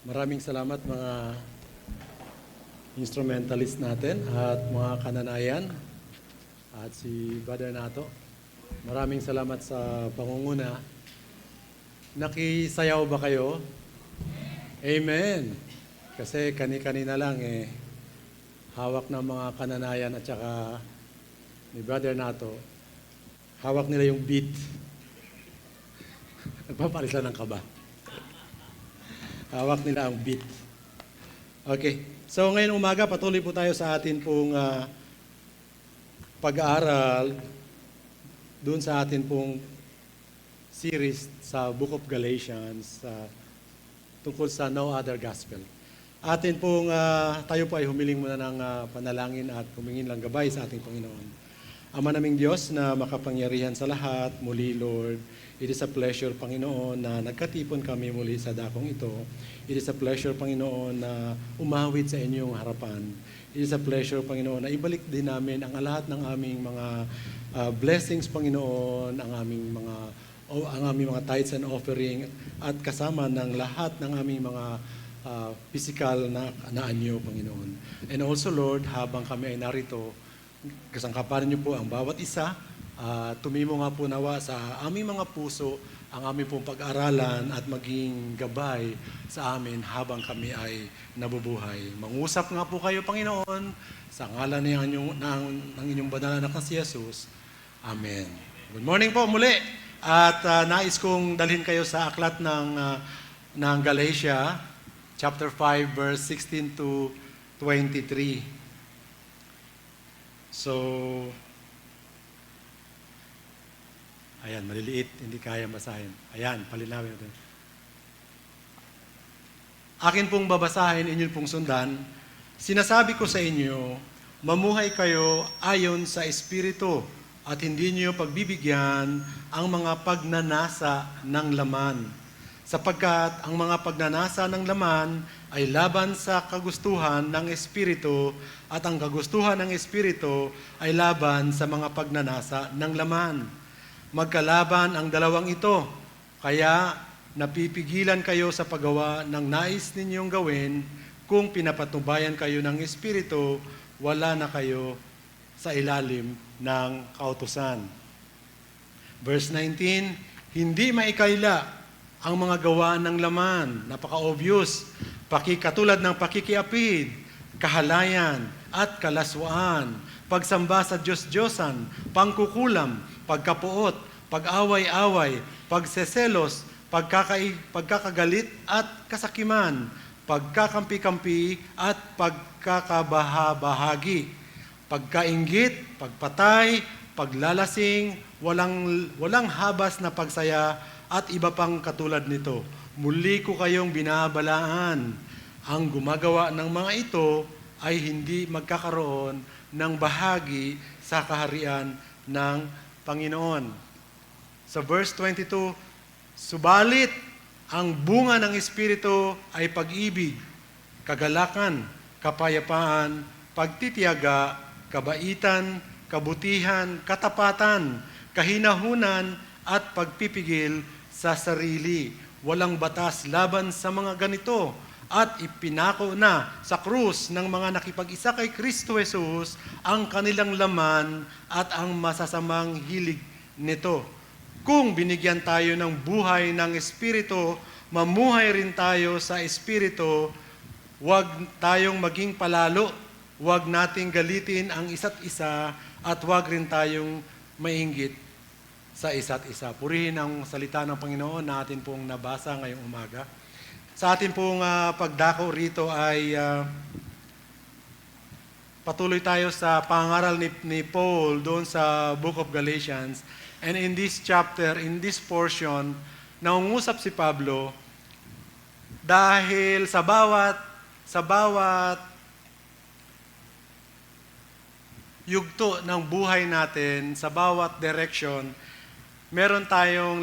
Maraming salamat mga instrumentalist natin at mga kananayan at si Brother Nato. Maraming salamat sa pangunguna. Nakisayaw ba kayo? Amen! Kasi kani-kanina lang hawak ng mga kananayan at saka ni Brother Nato, hawak nila yung beat. Nagpapalis lang ng kaba. Hawak nila ang beat. Okay. So ngayon umaga, patuloy po tayo sa atin pong pag-aaral doon sa atin pong series sa Book of Galatians tungkol sa No Other Gospel. Atin pong tayo po ay humiling muna ng panalangin at humingin lang gabay sa ating Panginoon. Ama naming Diyos na makapangyarihan sa lahat, muli Lord, it is a pleasure, Panginoon, na nagkatipon kami muli sa dakong ito. It is a pleasure, Panginoon, na umawit sa inyong harapan. It is a pleasure, Panginoon, na ibalik din namin ang lahat ng aming mga blessings, Panginoon, ang aming mga tithes and offering, at kasama ng lahat ng aming mga physical na anyo, Panginoon. And also, Lord, habang kami ay narito, kasangkapanan niyo po ang bawat isa. Tumimo nga po nawa sa aming mga puso ang aming pong pag-aralan at maging gabay sa amin habang kami ay nabubuhay. Mangusap nga po kayo, Panginoon, sa ngalan ng inyong banal na anak na si Jesus. Amen. Good morning po muli. At nais kong dalhin kayo sa aklat ng Galatia, chapter 5, verse 16 to 23. So, ayan, maliliit, hindi kaya basahin. Ayan, palinawin natin. Akin pong babasahin, inyong pong sundan. Sinasabi ko sa inyo, mamuhay kayo ayon sa Espiritu at hindi niyo pagbibigyan ang mga pagnanasa ng laman. Sapagkat ang mga pagnanasa ng laman ay laban sa kagustuhan ng Espiritu at ang kagustuhan ng Espiritu ay laban sa mga pagnanasa ng laman. Magkalaban ang dalawang ito, kaya napipigilan kayo sa paggawa ng nais ninyong gawin. Kung pinapatubayan kayo ng Espiritu, wala na kayo sa ilalim ng kautusan. Verse 19, hindi maikaila ang mga gawa ng laman, napaka-obvious, katulad ng pakikiapid, kahalayan, at kalaswaan, pagsamba sa Diyos-Diyosan, pangkukulam, pagkapuot, pag-away-away, pagseselos, pagkakagalit at kasakiman, pagkakampi-kampi at pagkakabahabahagi, pagkainggit, pagpatay, paglalasing, walang habas na pagsaya, at iba pang katulad nito. Muli ko kayong binabalaan. Ang gumagawa ng mga ito ay hindi magkakaroon ng bahagi sa kaharian ng Panginoon. Sa verse 22, subalit ang bunga ng Espiritu ay pag-ibig, kagalakan, kapayapaan, pagtitiyaga, kabaitan, kabutihan, katapatan, kahinahunan, at pagpipigil sa sarili. Walang batas laban sa mga ganito at ipinako na sa krus ng mga nakipag-isa kay Kristo Jesus ang kanilang laman at ang masasamang hilig nito. Kung binigyan tayo ng buhay ng Espiritu, mamuhay rin tayo sa Espiritu. Huwag tayong maging palalo, huwag nating galitin ang isa't isa at huwag rin tayong mainggit sa isa't isa. Purihin ang salita ng Panginoon na atin pong nabasa ngayong umaga. Sa atin pong pagdako rito ay patuloy tayo sa pangaral ni Paul doon sa Book of Galatians. And in this chapter, in this portion, nangungusap si Pablo dahil sa bawat yugto ng buhay natin, sa bawat direction, meron tayong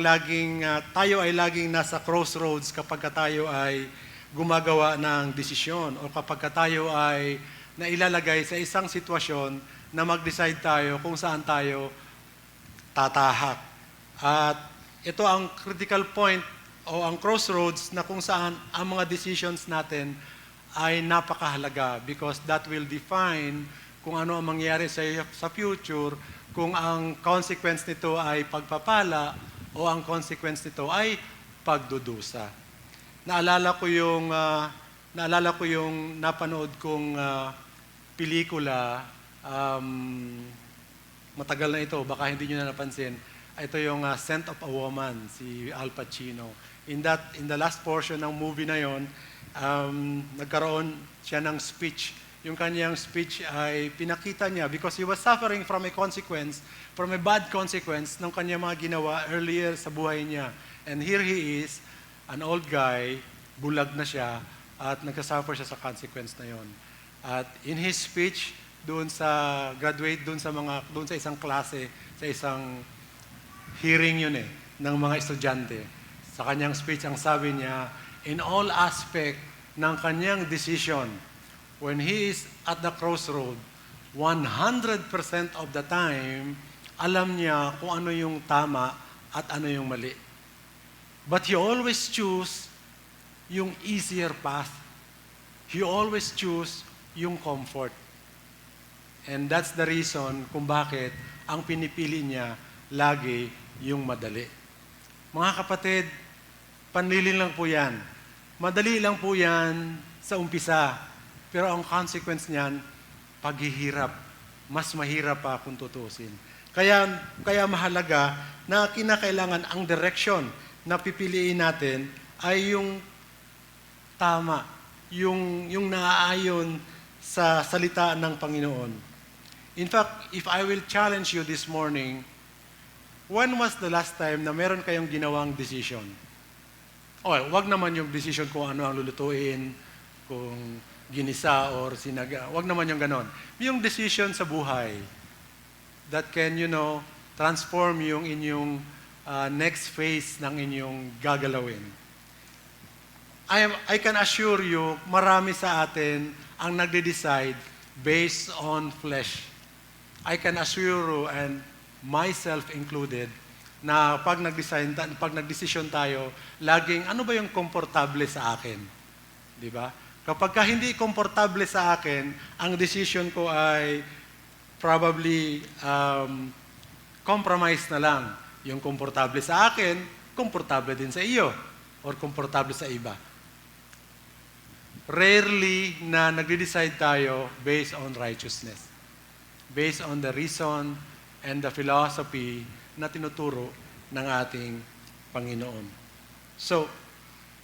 tayo ay laging nasa crossroads kapag tayo ay gumagawa ng desisyon o kapag tayo ay nailalagay sa isang sitwasyon na mag-decide tayo kung saan tayo tatahak. At ito ang critical point o ang crossroads na kung saan ang mga decisions natin ay napakahalaga because that will define kung ano ang mangyayari sa future, kung ang consequence nito ay pagpapala o ang consequence nito ay pagdudusa. Naalala ko yung napanood kong pelikula, matagal na ito, baka hindi nyo na napansin. Ito yung Scent of a Woman, si Al Pacino. In the last portion ng movie na yon, nagkaroon siya ng speech. Yung kanyang speech ay pinakita niya because he was suffering from a consequence, from a bad consequence ng kanyang mga ginawa earlier sa buhay niya. And here he is, an old guy, bulag na siya, at nagkasuffer siya sa consequence na yon. At in his speech, doon sa isang klase, sa isang hearing yun ng mga estudyante. Sa kanyang speech, ang sabi niya, in all aspect ng kanyang decision, when he is at the crossroad, 100% of the time, alam niya kung ano yung tama at ano yung mali. But he always choose yung easier path. He always choose yung comfort. And that's the reason kung bakit ang pinipili niya lagi yung madali. Mga kapatid, panlilin lang po yan. Madali lang po yan sa umpisa. Pero ang consequence niyan, paghihirap. Mas mahirap pa kung tutusin. Kaya mahalaga na kinakailangan ang direction na pipiliin natin ay yung tama, yung naaayon sa salita ng Panginoon. In fact, if I will challenge you this morning, when was the last time na meron kayong ginawang decision? Wag naman yung decision kung ano ang lulutuin, kung ginisa or sinaga. Wag naman yung ganon. Yung decision sa buhay that can, transform yung inyong next phase ng inyong gagalawin. I can assure you, marami sa atin ang nagde-decide based on flesh. I can assure you, and myself included, na pag nagdesisyon tayo, laging ano ba yung komportable sa akin? Di ba? Kapag hindi komportable sa akin, ang decision ko ay probably compromise na lang. Yung komportable sa akin, komportable din sa iyo or komportable sa iba. Rarely na nagde-decide tayo based on righteousness. Based on the reason and the philosophy na tinuturo ng ating Panginoon. So,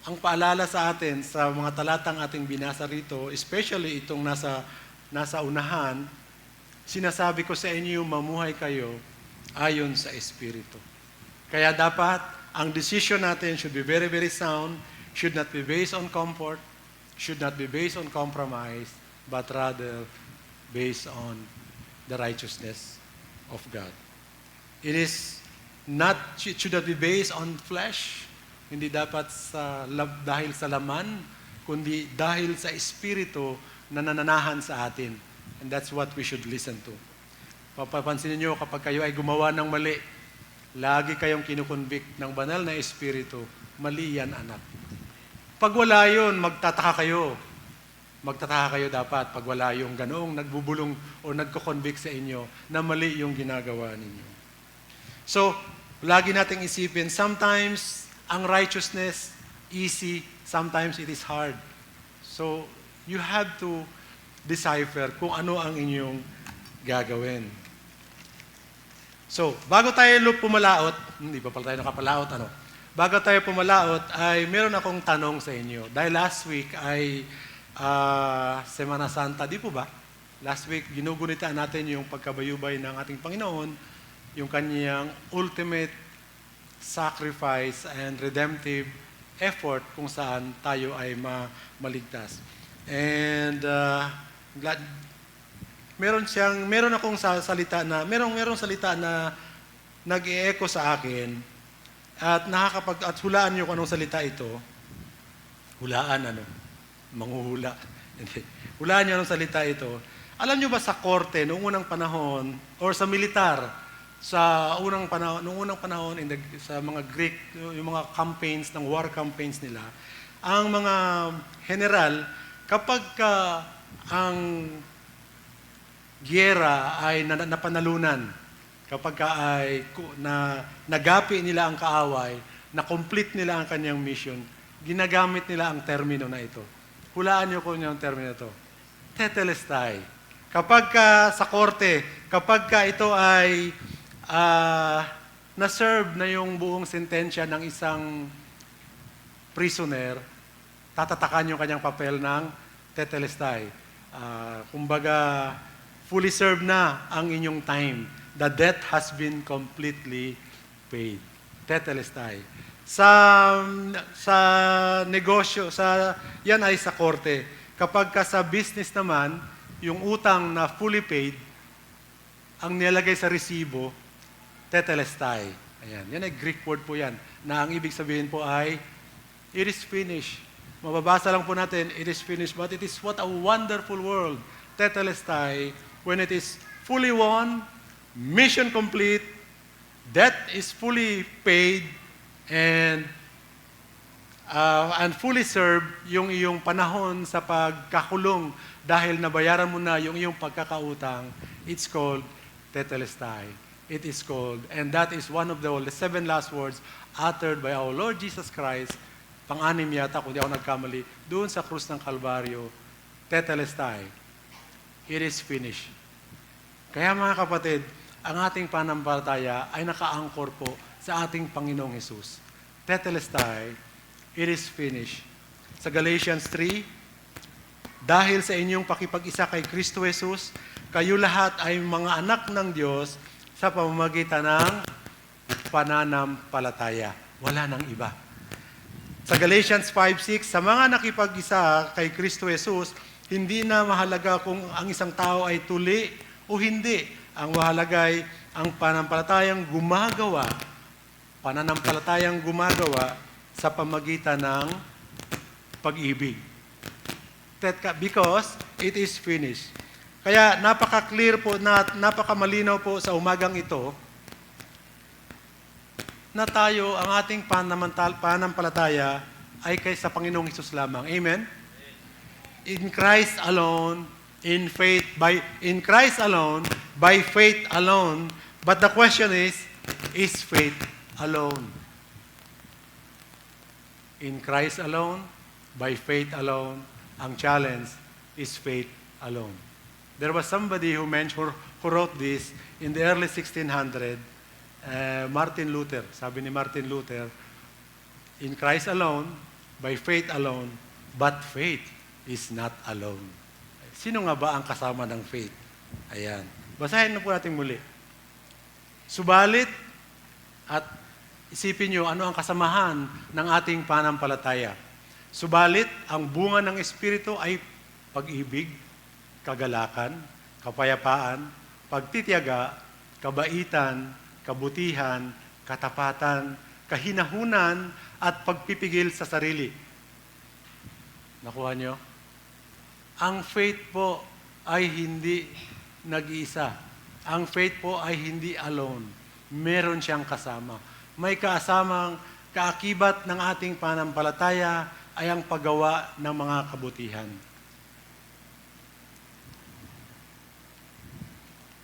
ang paalala sa atin sa mga talatang ating binasa rito, especially itong nasa unahan, sinasabi ko sa inyo, mamuhay kayo ayon sa Espiritu. Kaya dapat, ang decision natin should be very, very sound, should not be based on comfort, should not be based on compromise, but rather based on the righteousness of God. It should not be based on flesh, hindi dapat dahil sa laman, kundi dahil sa Espiritu na nananahan sa atin. And that's what we should listen to. Papapansin niyo kapag kayo ay gumawa ng mali, lagi kayong kinukonvict ng banal na Espiritu, mali yan anak. Pag wala yun, magtataka kayo. Magtataka kayo dapat pag wala yung ganoong nagbubulong o nagko-convict sa inyo na mali yung ginagawa ninyo. So, lagi nating isipin, sometimes ang righteousness, easy, sometimes it is hard. So, you have to decipher kung ano ang inyong gagawin. So, bago tayo pumalaot, hindi pa pala tayo nakapalaot, bago tayo pumalaot, ay meron akong tanong sa inyo. Dahil last week ay Semana Santa, di po ba? Last week, ginugunita natin yung pagkabayubay ng ating Panginoon, yung kanyang ultimate sacrifice and redemptive effort kung saan tayo ay maligtas. And meron akong salita na nag-e-echo sa akin at hulaan niyo kung anong salita ito. Manghuhula. Hulaan niyo anong salita ito. Alam niyo ba sa korte noong unang panahon or sa militar, sa unang panahon, nung unang panahon sa mga Greek, yung mga campaigns ng war campaigns nila, ang mga general kapag ang giyera ay napanalunan, kapag ay nagapi nila ang kaaway, na-complete nila ang kanyang mission, ginagamit nila ang termino na ito. Hulaan niyo kung yung termino ito. Tetelestai. Kapag sa korte, kapag ito ay na-serve na yung buong sentensya ng isang prisoner, tatatakan yung kanyang papel ng tetelestai. Kumbaga, fully served na ang inyong time. The debt has been completely paid. Tetelestai. Sa negosyo, yan ay sa korte. Kapag sa business naman, yung utang na fully paid, ang nilagay sa resibo, tetelestai. Ayan. Yan ay Greek word po yan, na ang ibig sabihin po ay, it is finished. Mababasa lang po natin, it is finished, but it is what a wonderful world. Tetelestai, when it is fully won, mission complete, debt is fully paid, and fully served yung iyong panahon sa pagkakulong dahil nabayaran mo na yung iyong pagkakautang, it's called tetelestai. It is called, and that is one of the 7 last words uttered by our Lord Jesus Christ, pang-anim yata, kung di ako nagkamali, doon sa krus ng Kalbaryo, tetelestai. It is finished. Kaya mga kapatid, ang ating pananampalataya ay nakaangkor po sa ating Panginoong Hesus. Tetelestai, it is finished. Sa Galatians 3, dahil sa inyong pakipag-isa kay Kristo Jesus, kayo lahat ay mga anak ng Diyos sa pamamagitan ng pananampalataya. Wala nang iba. Sa Galatians 5:6, sa mga nakipag-isa kay Kristo Jesus, hindi na mahalaga kung ang isang tao ay tuli o hindi. Ang mahalaga ay ang pananampalatayang gumagawa sa pamagitan ng pag-ibig. Because it is finished. Kaya napaka-clear po, napaka-malinaw po sa umagang ito na tayo, ang ating pananampalataya ay kay sa Panginoong Hesus lamang. Amen? In Christ alone, in Christ alone, by faith alone. But the question is faith alone? In Christ alone, by faith alone. Ang challenge is faith alone. There was somebody who wrote this in the early 1600s, Martin Luther. Sabi ni Martin Luther, in Christ alone, by faith alone, but faith is not alone. Sino nga ba ang kasama ng faith? Ayan. Basahin na po natin muli. Subalit, at isipin nyo ano ang kasamahan ng ating pananampalataya. Subalit, ang bunga ng Espiritu ay pag-ibig, kagalakan, kapayapaan, pagtitiyaga, kabaitan, kabutihan, katapatan, kahinahunan, at pagpipigil sa sarili. Nakuha nyo? Ang faith po ay hindi nag-iisa. Ang faith po ay hindi alone. Meron siyang kasama. May kasamang kaakibat ng ating pananampalataya ay ang paggawa ng mga kabutihan.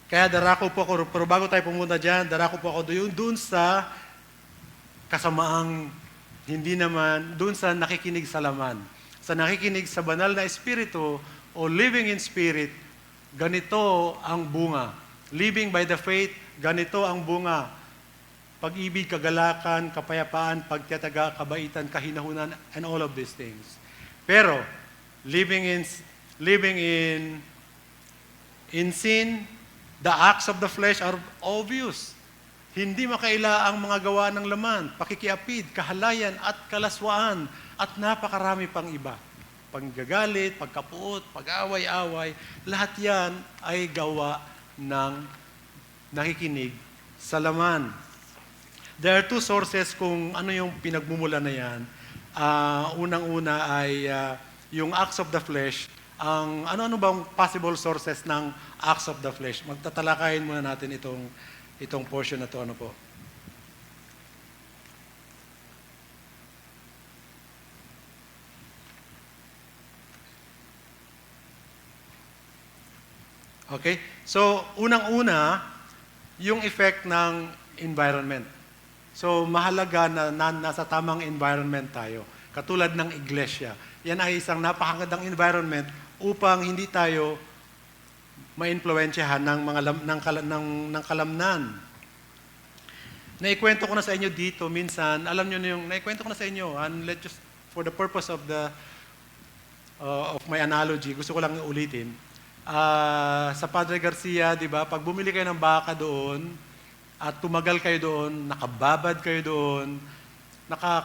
Kaya darako po ako, pero bago tayo pumunta dyan, darako po ako doon sa kasamaang hindi naman, doon sa nakikinig sa laman. Sa nakikinig sa banal na espiritu o living in spirit, ganito ang bunga. Living by the faith, ganito ang bunga. Pag-ibig, kagalakan, kapayapaan, pagtiyataga, kabaitan, kahinahunan, and all of these things. Pero, living in sin, the acts of the flesh are obvious. Hindi makaila ang mga gawa ng laman, pakikiapid, kahalayan, at kalaswaan, at napakarami pang iba. Panggagalit, pagkapuot, pag-away-away, lahat yan ay gawa ng nakikinig sa laman. There are 2 sources kung ano yung pinagmumula na yan. Unang-una ay yung acts of the flesh. Ano bang possible sources ng acts of the flesh? Magtatalakayin muna natin itong itong portion na to, ano po. Okay? So, unang-una, yung effect ng environment. So, mahalaga na nasa tamang environment tayo. Katulad ng iglesia. Yan ay isang napakagandang environment upang hindi tayo ma-influensyahan ng mga ng kalamnan. Naikwento ko na sa inyo dito minsan, alam niyo na yung naikwento ko na sa inyo, and let's just for the purpose of of my analogy, gusto ko lang ulitin. Sa Padre Garcia, 'di ba? Pag bumili kayo ng baka doon at tumagal kayo doon, nakababad kayo doon,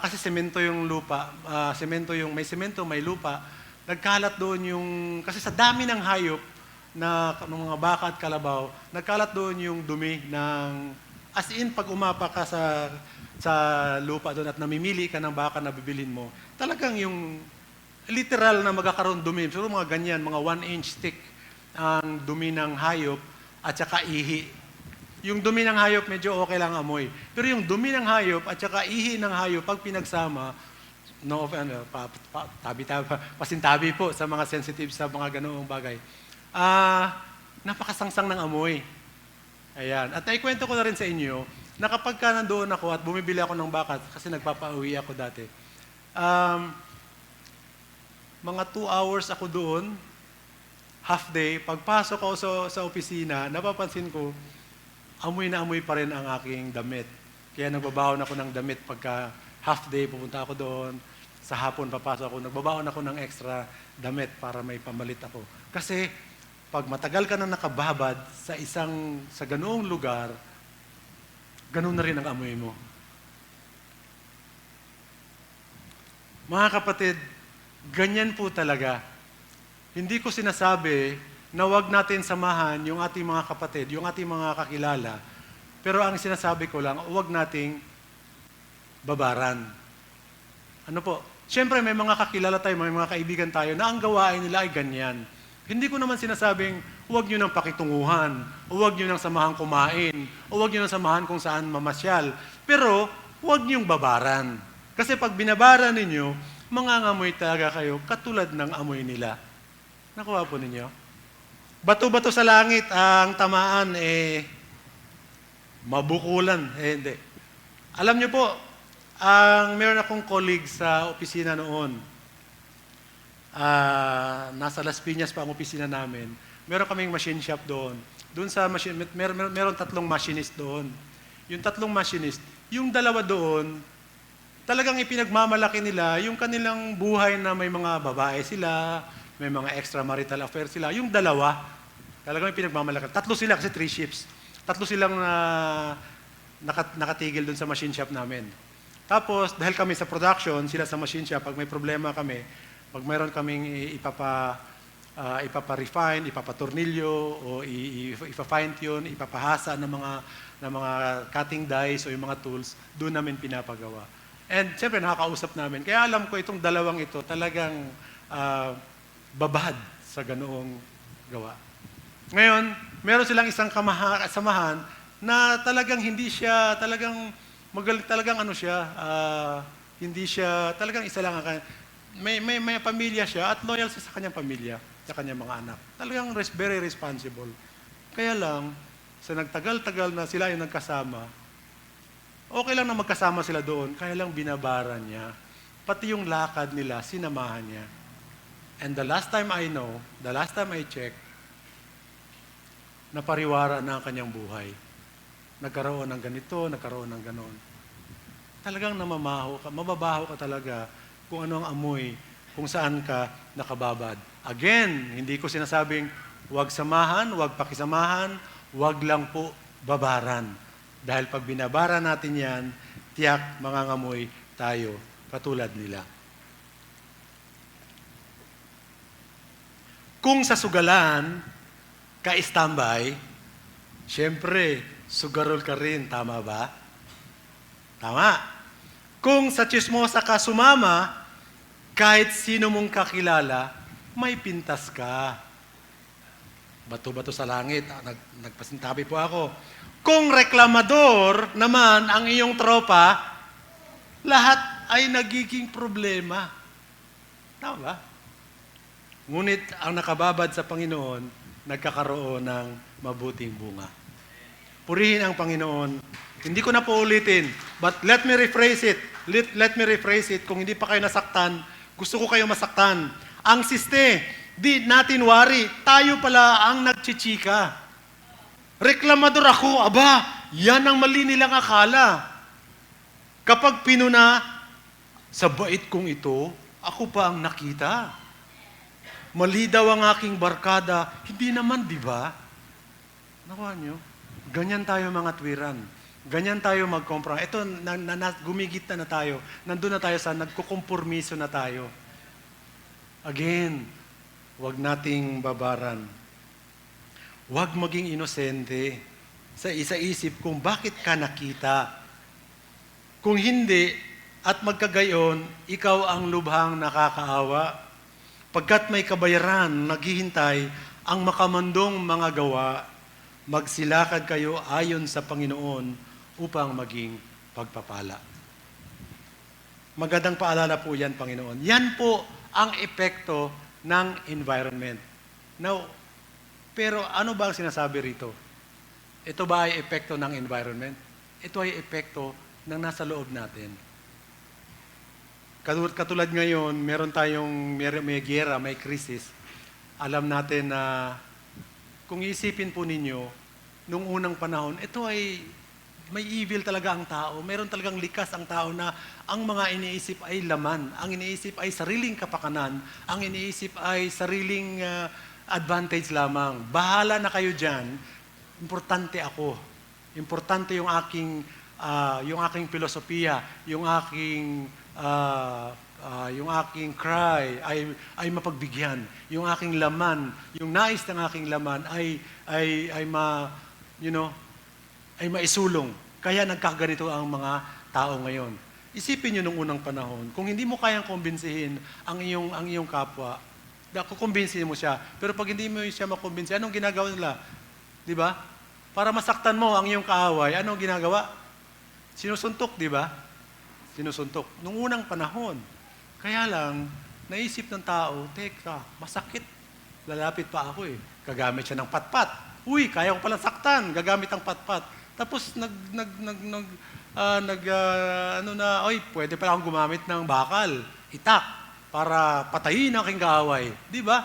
kasi semento yung lupa, may semento, may lupa. Nagkalat doon kasi sa dami ng hayop ng mga baka at kalabaw, nagkalat doon yung dumi ng, as in, pag umapa ka sa lupa doon at namimili ka ng baka na bibilin mo, talagang yung literal na magkakaroon dumi. Siguro mga ganyan, mga 1-inch thick ang dumi ng hayop at saka ihi. Yung dumi ng hayop medyo okay lang amoy. Pero yung dumi ng hayop at saka ihi ng hayop, pag pinagsama, pasintabi po sa mga sensitive sa mga ganoong bagay. Napakasangsang ng amoy. Ayan. At naikwento ko na rin sa inyo na kapag ka nandoon ako at bumibili ako ng baka, kasi nagpapauwi ako dati, mga 2 hours ako doon, half day, pagpasok ko sa opisina, napapansin ko, amoy na amoy pa rin ang aking damit. Kaya nagbabaon ako ng damit pagka half day, pupunta ako doon, sa hapon papasok ako, nagbabaon ako ng extra damit para may pamalit ako. Kasi pag matagal ka na nakababad sa ganoong lugar, ganoon na rin ang amoy mo. Mga kapatid, ganyan po talaga. Hindi ko sinasabi na wag natin samahan yung ating mga kapatid, yung ating mga kakilala, pero ang sinasabi ko lang, wag nating babaran. Ano po? Siyempre, may mga kakilala tayo, may mga kaibigan tayo na ang gawain nila ay ganyan. Hindi ko naman sinasabing, huwag nyo nang pakitunguhan, o huwag nyo nang samahan kumain, o huwag nyo nang samahan kung saan mamasyal. Pero, huwag nyong babaran. Kasi pag binabaran ninyo, mangangamoy talaga kayo katulad ng amoy nila. Nakuha po ninyo? Bato-bato sa langit ang tamaan, mabukulan. Hindi. Alam nyo po, meron akong colleague sa opisina noon. Nasa Las Piñas pa ang opisina namin. Meron kaming machine shop doon. Doon sa machine, meron 3 machinist doon. Yung 3 machinist, yung 2 doon, talagang ipinagmamalaki nila yung kanilang buhay na may mga babae sila, may mga extramarital affair sila. Yung 2, talagang ipinagmamalaki. 3 sila kasi 3 shifts. 3 silang nakatigil doon sa machine shop namin. Tapos, dahil kami sa production, sila sa machine shop, pag may problema kami, pag mayroon kaming ipapa-refine, ipapatornilyo, o ipa-fine-tune, ipapahasa ng mga cutting dies o yung mga tools, doon namin pinapagawa. And siyempre, nakakausap namin. Kaya alam ko itong 2 ito talagang babad sa ganoong gawa. Ngayon, meron silang isang samahan na talagang hindi siya, talagang hindi siya, talagang isa lang ang may pamilya siya at loyal siya sa kanyang pamilya, sa kanyang mga anak. Talagang very responsible. Kaya lang, sa nagtagal-tagal na sila yung nagkasama, okay lang na magkasama sila doon, kaya lang binabaran niya. Pati yung lakad nila, sinamahan niya. And the last time I checked, napariwara na ang kanyang buhay. Nagkaroon ng ganito, nagkaroon ng ganon. Talagang mababaho ka talaga kung ano ang amoy, kung saan ka nakababad. Again, hindi ko sinasabing huwag samahan, huwag pakisamahan, huwag lang po babaran. Dahil pag binabara natin yan, tiyak mangangamoy tayo katulad nila. Kung sa sugalan ka standby, siyempre, sugarol ka rin, tama ba? Tama. Kung sa chismosa ka sumama, kahit sino mong kakilala, may pintas ka. Bato-bato sa langit. Nagpasintabi po ako. Kung reklamador naman ang iyong tropa, lahat ay nagiging problema. Tama ba? Ngunit ang nakababad sa Panginoon, nagkakaroon ng mabuting bunga. Purihin ang Panginoon. Hindi ko na po ulitin, but let me rephrase it. Let me rephrase it. Kung hindi pa kayo nasaktan, gusto ko kayo masaktan. Ang siste, di natin worry, tayo pala ang nagchichika. Reklamador ako, aba, yan ang mali nilang akala. Kapag pinuna, sa bait kong ito, ako pa ang nakita. Mali daw ang aking barkada, hindi naman, di ba? Nakuha nyo? Ganyan tayo mga tuwiran. Ganyan tayo mag-compromise. Ito, gumigit na tayo. Nandun na tayo sa nagkukompormiso na tayo. Again, wag nating babaran. Wag maging inosente sa isa-isip kung bakit ka nakita. Kung hindi, at magkagayon, ikaw ang lubhang nakakaawa. Pagkat may kabayaran, naghihintay ang makamandong mga gawa, magsilakad kayo ayon sa Panginoon upang maging pagpapala. Magandang paalala po yan, Panginoon. Yan po ang epekto ng environment. Now, pero ano ba ang sinasabi rito? Ito ba ay epekto ng environment? Ito ay epekto ng nasa loob natin. Katulad ngayon, may giyera, may krisis. Alam natin na kung isipin po ninyo, nung unang panahon, ito ay may evil talaga ang tao. Meron talagang likas ang tao na ang mga iniisip ay laman. Ang iniisip ay sariling kapakanan. Ang iniisip ay sariling advantage lamang. Bahala na kayo dyan. Importante ako. Importante yung aking filosofiya, yung aking cry ay mapagbigyan. Yung aking laman, yung nais ng aking laman ay maisulong. Kaya nagkaganito ang mga tao ngayon. Isipin nyo nung unang panahon, kung hindi mo kayang kumbinsihin ang iyong kapwa, kukumbinsihin mo siya. Pero pag hindi mo siya makumbinsi, anong ginagawa nila? Di ba? Para masaktan mo ang iyong kaaway, anong ginagawa? Sinusuntok, di ba? Sinusuntok. Nung unang panahon. Kaya lang, naisip ng tao, teka, masakit. Lalapit pa ako eh. Gagamit siya ng patpat. Uy, kaya ko palang saktan. Gagamit ang patpat. Tapos pwede pala akong gumamit ng bakal, itak, para patayin ang aking kaaway. Di ba?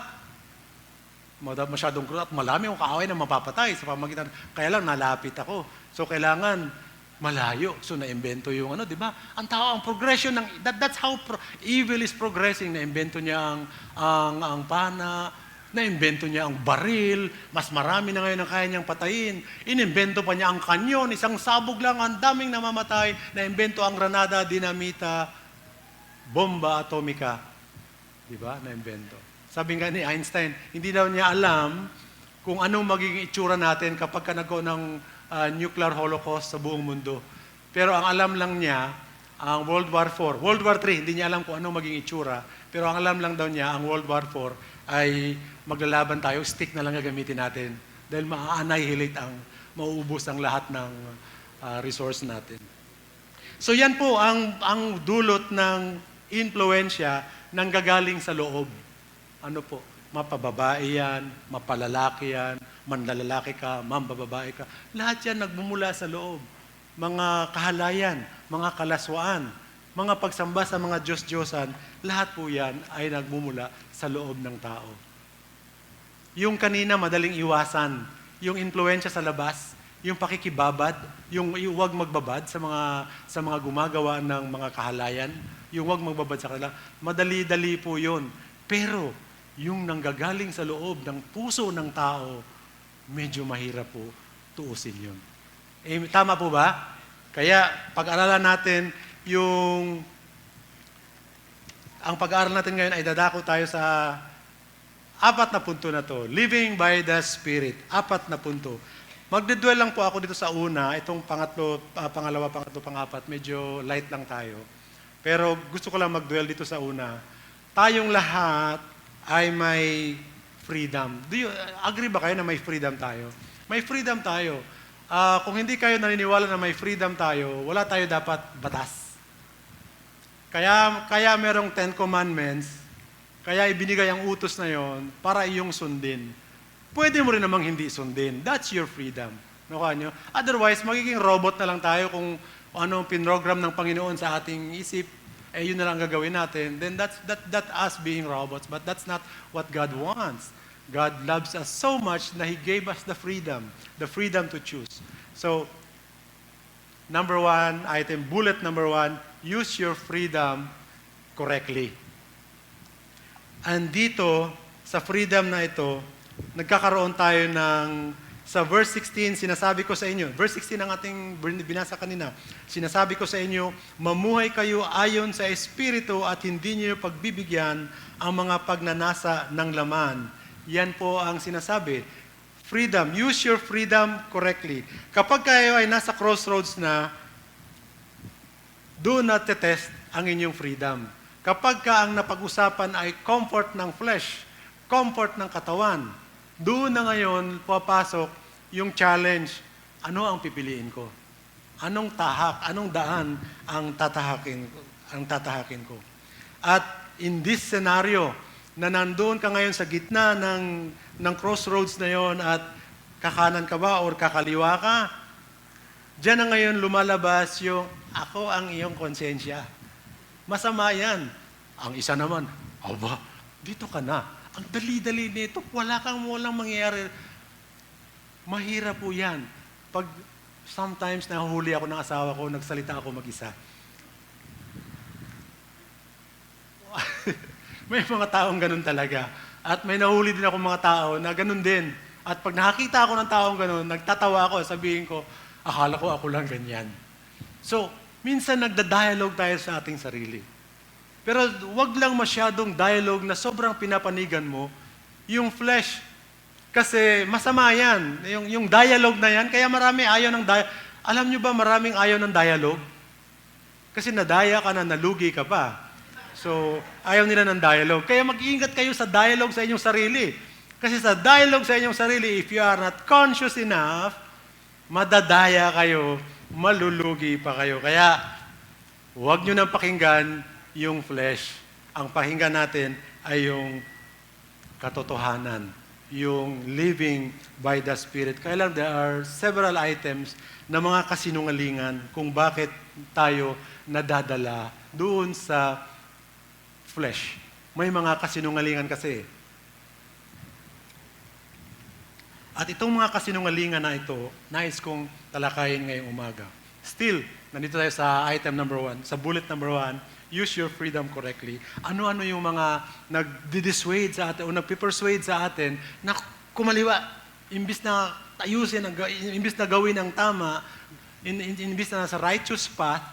Masyadong at malami akong kaaway na mapapatay sa pamagitan. Kaya lang nalapit ako. So kailangan malayo. So naimbento yung di ba? Ang tao, ang progression ng that's how evil is progressing. Naimbento niya ang pana, naimbento niya ang baril, mas marami na ngayon ang kaya niyang patayin. Inimbento pa niya ang kanyon, isang sabog lang, ang daming namamatay. Naimbento ang granada, dinamita, bomba atomika. Di ba? Naimbento. Sabi nga ni Einstein, hindi daw niya alam kung anong magiging itsura natin kapag nagkaroon ng nuclear holocaust sa buong mundo. Pero ang alam lang niya, ang World War IV, World War III, hindi niya alam kung anong magiging itsura. Pero ang alam lang daw niya, ang World War IV, ay maglalaban tayo, stick na lang gagamitin natin. Dahil ma-annihilate mauubos ang lahat ng resource natin. So yan po ang dulot ng influensya ng gagaling sa loob. Ano po? Mapababae yan, mapalalaki yan, manlalaki ka, mambababae ka. Lahat yan nagmumula sa loob. Mga kahalayan, mga kalaswaan, mga pagsamba sa mga Diyos-Diyosan, lahat po yan ay nagmumula sa loob ng tao. Yung kanina madaling iwasan, yung influensya sa labas, yung pakikibabad, yung huwag magbabad sa mga gumagawa ng mga kahalayan, yung huwag magbabad sa kanila, madali-dali po yun. Pero yung nanggagaling sa loob ng puso ng tao, medyo mahirap po tuusin yun. Tama po ba? Kaya pag-aralan natin ang pag-aaral natin ngayon ay dadako tayo sa 4 na punto na to. Living by the Spirit. 4 na punto. Magdedwell lang po ako dito sa una. Itong pangalawa, pangatlo, pang-4. Medyo light lang tayo. Pero gusto ko lang magdwell dito sa una. Tayong lahat ay may freedom. Do you agree ba kayo na may freedom tayo? May freedom tayo. Kung hindi kayo naniniwala na may freedom tayo, wala tayo dapat batas. Kaya merong 10 Commandments, kaya ibinigay ang utos na yon para iyong sundin. Pwede mo rin namang hindi sundin. That's your freedom. Nakuha nyo? Otherwise, magiging robot na lang tayo kung ano pinrogram ng Panginoon sa ating isip, yun na lang gagawin natin. Then that's us being robots. But that's not what God wants. God loves us so much na He gave us the freedom to choose. So, number one item, bullet number one, use your freedom correctly. And dito, sa freedom na ito, nagkakaroon tayo sa verse 16, sinasabi ko sa inyo, verse 16 ang ating binasa kanina, sinasabi ko sa inyo, mamuhay kayo ayon sa Espiritu at hindi niyo pagbibigyan ang mga pagnanasa ng laman. Yan po ang sinasabi. Freedom. Use your freedom correctly. Kapag kayo ay nasa crossroads na, do not test ang inyong freedom. Kapag ka ang napag-usapan ay comfort ng flesh, comfort ng katawan, doon na ngayon papasok yung challenge, ano ang pipiliin ko? Anong daan ang tatahakin ko? At in this scenario, na nandoon ka ngayon sa gitna ng crossroads na yon at kakanan ka ba or kakaliwa ka, diyan na ngayon lumalabas yung, ako ang iyong konsensya. Masama yan. Ang isa naman, aba, dito ka na. Ang dali-dali nito, walang mangyayari. Mahirap po yan. Pag sometimes nahuhuli ako ng asawa ko, nagsalita ako mag-isa. May mga taong ganun talaga. At may nahuli din ako mga tao na ganun din. At pag nakakita ako ng taong ganun, nagtatawa ako, sabihin ko, akala ko ako lang ganyan. So, minsan nagda-dialogue tayo sa ating sarili. Pero wag lang masyadong dialogue na sobrang pinapanigan mo yung flesh. Kasi masama yan. Yung dialogue na yan, kaya marami ayaw ng dialogue. Alam nyo ba maraming ayaw ng dialogue? Kasi nadaya ka na, nalugi ka pa. So, ayaw nila ng dialogue. Kaya mag-iingat kayo sa dialogue sa inyong sarili. Kasi sa dialogue sa inyong sarili, if you are not conscious enough, madadaya kayo, malulugi pa kayo. Kaya, huwag nyo nang pakinggan yung flesh. Ang pakinggan natin ay yung katotohanan, yung living by the Spirit. Kaya lang, there are several items na mga kasinungalingan kung bakit tayo nadadala doon sa flesh. May mga kasinungalingan kasi. At itong mga kasinungalingan na ito, nais kong talakayin ngayong umaga. Still, nandito tayo sa item number one, sa bullet number one, use your freedom correctly. Ano-ano yung mga nag-dissuade sa atin o nag-persuade sa atin na kumaliwa, imbis na ayusin, imbis na gawin ang tama, imbis na sa righteous path,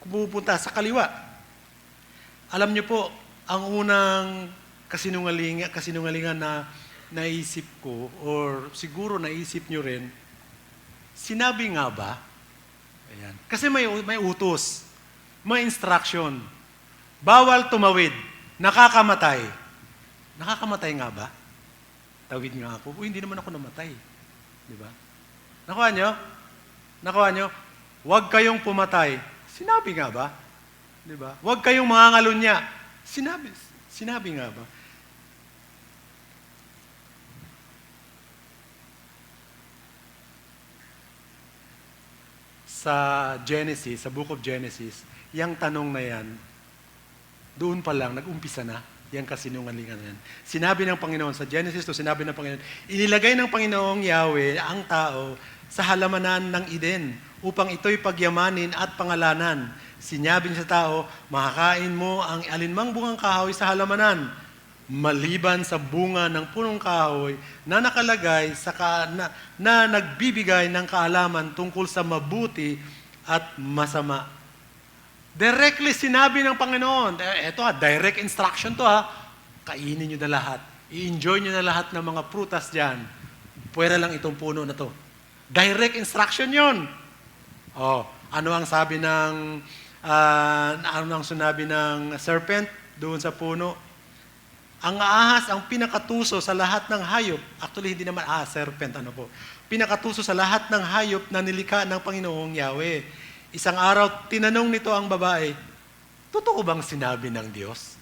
pupunta sa kaliwa. Alam niyo po, ang unang kasinungalingan na naisip ko, or siguro naisip niyo rin, sinabi nga ba? Ayan. Kasi may utos, may instruction. Bawal tumawid, nakakamatay. Nakakamatay nga ba? Tawid nga ako. Uy, hindi naman ako namatay. Di ba? Nakuha nyo? Nakuha nyo? Huwag kayong pumatay. Sinabi nga ba? Di ba? Huwag kayong mangangalunya. Sinabi nga ba? Sa Genesis, sa Book of Genesis, yung tanong na yan, doon pa lang, nag-umpisa na, yung kasinungalingan yan. Sinabi ng Panginoon, sa Genesis to, sinabi ng Panginoon, inilagay ng Panginoong Yahweh ang tao sa halamanan ng Eden upang ito'y pagyamanin at pangalanan. Sinabi niya sa tao, makakain mo ang alinmang bungang kahoy sa halamanan, maliban sa bunga ng punong kahoy na nakalagay na nagbibigay ng kaalaman tungkol sa mabuti at masama. Directly sinabi ng Panginoon, eto direct instruction to kainin nyo na lahat. I-enjoy nyo na lahat ng mga prutas dyan. Pwera lang itong puno na to. Direct instruction yon. Ano ang sabi ano ang sinabi ng serpent doon sa puno? Ang ahas ang pinakatuso sa lahat ng hayop. Actually, hindi naman ahas, serpent, ano po. Pinakatuso sa lahat ng hayop na nilikha ng Panginoong Yahweh. Isang araw, tinanong nito ang babae, totoo bang sinabi ng Diyos?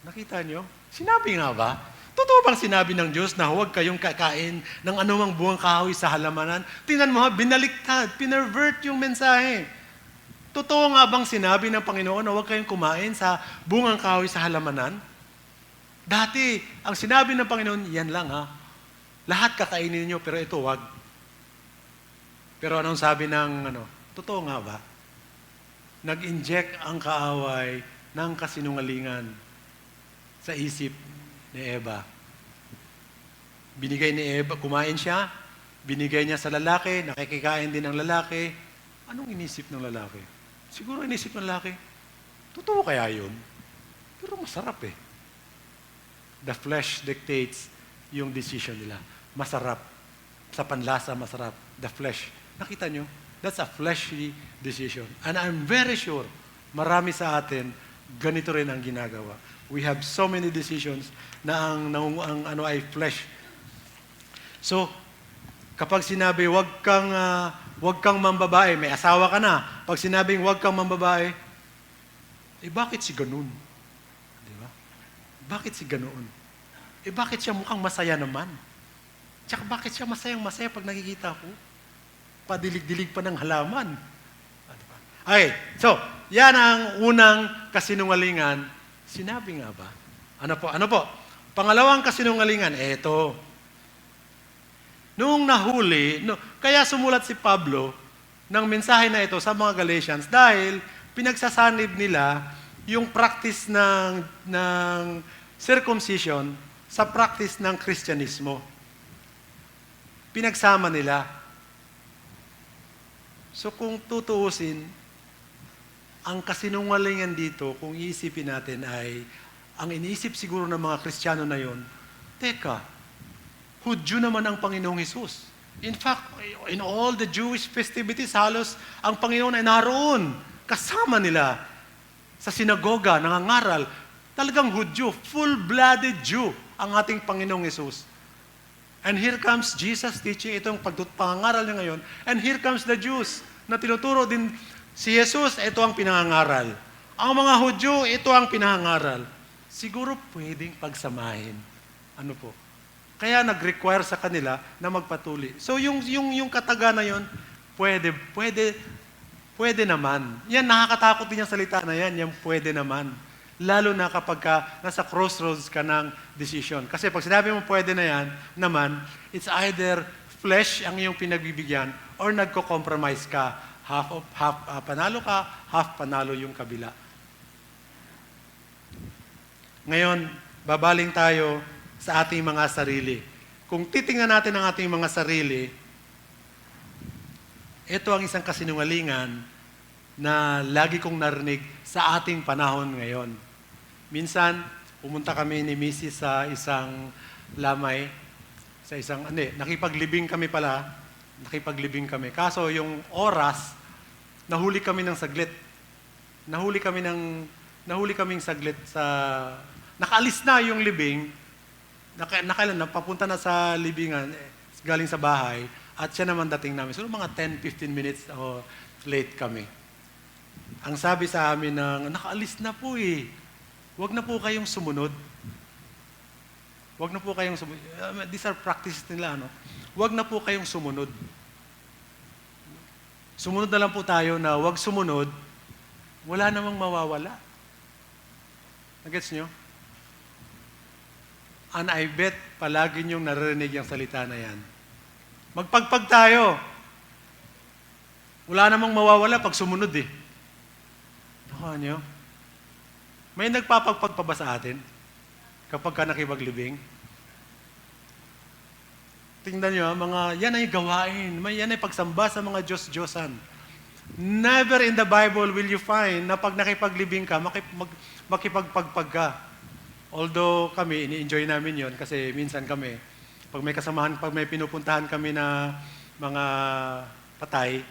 Nakita nyo? Sinabi nga ba? Totoo bang sinabi ng Diyos na huwag kayong kakain ng anumang bungang kahoy sa halamanan? Tingnan mo ha, binaliktad, pinervert yung mensahe. Totoo nga bang sinabi ng Panginoon na huwag kayong kumain sa bungang kahoy sa halamanan? Dati, ang sinabi ng Panginoon, yan lang ha. Lahat kakainin niyo, pero ito wag. Pero anong sabi ng, totoo nga ba? Nag-inject ang kaaway ng kasinungalingan sa isip ni Eva. Binigay ni Eva, kumain siya, binigay niya sa lalaki, nakikikain din ng lalaki. Anong inisip ng lalaki? Siguro inisip ng lalaki, totoo kaya yun? Pero masarap eh. The flesh dictates yung decision nila. Masarap. Sa panlasa, masarap. The flesh. Nakita nyo? That's a fleshly decision. And I'm very sure, marami sa atin, ganito rin ang ginagawa. We have so many decisions na ang ano ay flesh. So, kapag sinabi, wag kang mambabae, may asawa ka na. Pag sinabing, wag kang mambabae, bakit si ganun? Di ba? Bakit si ganoon? Bakit siya mukhang masaya naman? Tsaka bakit siya masayang-masaya pag nakikita ko? Padilig-dilig pa ng halaman. Okay, so, yan ang unang kasinungalingan. Sinabi nga ba? Ano po? Pangalawang kasinungalingan, eto. Noong nahuli, kaya sumulat si Pablo ng mensahe na ito sa mga Galatians dahil pinagsasanib nila yung practice ng circumcision sa practice ng Kristyanismo. Pinagsama nila. So kung tutuusin, ang kasinungalingan dito, kung iisipin natin ay, ang iniisip siguro ng mga Kristiyano na yon, teka, Hudyo naman ang Panginoong Hesus. In fact, in all the Jewish festivities, halos ang Panginoon ay naroon. Kasama nila sa sinagoga, nangangaral. Talagang Hudyo, full-blooded Jew ang ating Panginoong Hesus. And here comes Jesus teaching itong pangangaral niya ngayon. And here comes the Jews na tinuturo din si Jesus, ito ang pinangangaral. Ang mga Hudyo, ito ang pinangangaral. Siguro pwedeng pagsamahin. Ano po? Kaya nag-require sa kanila na magpatuli. So yung kataga na yon, pwede naman. Yan, nakakatakot din yung salita na yan pwede naman. Lalo na kapag nasa crossroads ka ng decision. Kasi pag sinabi mo pwede na yan, naman, it's either flesh ang iyong pinagbibigyan or nagko-compromise ka. Half panalo ka, half panalo yung kabila. Ngayon, babaling tayo sa ating mga sarili. Kung titingnan natin ang ating mga sarili, ito ang isang kasinungalingan na lagi kong narinig sa ating panahon ngayon. Minsan, pumunta kami ni Mrs. sa isang lamay, nakipaglibing kami. Kaso yung oras, nahuli kami ng saglit. Nahuli kaming saglit sa, nakaalis na yung libing, papunta na sa libingan, galing sa bahay, at siya naman dating namin. So, mga 10-15 minutes late kami. Ang sabi sa amin nakaalis na po eh. Huwag na po kayong sumunod. These are practices nila, Huwag na po kayong sumunod. Sumunod na lang po tayo na huwag sumunod, wala namang mawawala. Nagets nyo? And I bet palagi niyong naririnig yung salita na yan. Magpagpag tayo. Wala namang mawawala pag sumunod eh. Nakuha niyo? May nagpapagpag pa ba sa atin kapag ka nakipaglibing? Tingnan niyo, yan ay gawain. Yan ay pagsamba sa mga Diyos-Diyosan. Never in the Bible will you find na pag nakipaglibing ka, makipagpagpag ka. Although kami, ini-enjoy namin yon kasi minsan kami, pag may pinupuntahan kami na mga patay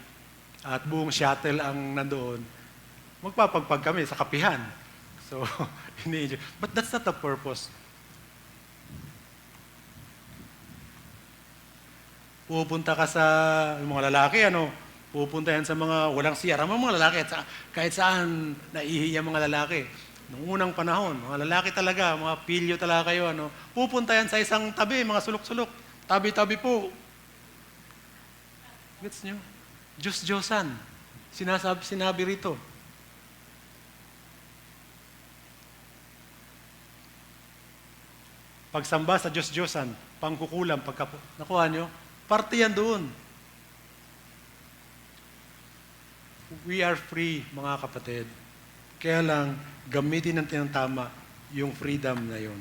at buong shuttle ang nandoon, magpapagpag kami sa kapihan. So, ini-enjoy. But that's not the purpose. Pupunta ka sa yung mga lalaki, pupunta yan sa mga walang CR. Ang mga lalaki, kahit saan naihiya mga lalaki. Noong unang panahon, mga lalaki talaga, mga pilyo talaga kayo, pupunta yan sa isang tabi, mga sulok-sulok. Tabi-tabi po. Gets nyo? Diyos-Diyosan. Sinabi rito. Pagsamba sa Diyos-Diyosan, pangkukulam, nakuha nyo? Parte yan doon. We are free, mga kapatid. Kaya lang, gamitin natin ng tama yung freedom na yun.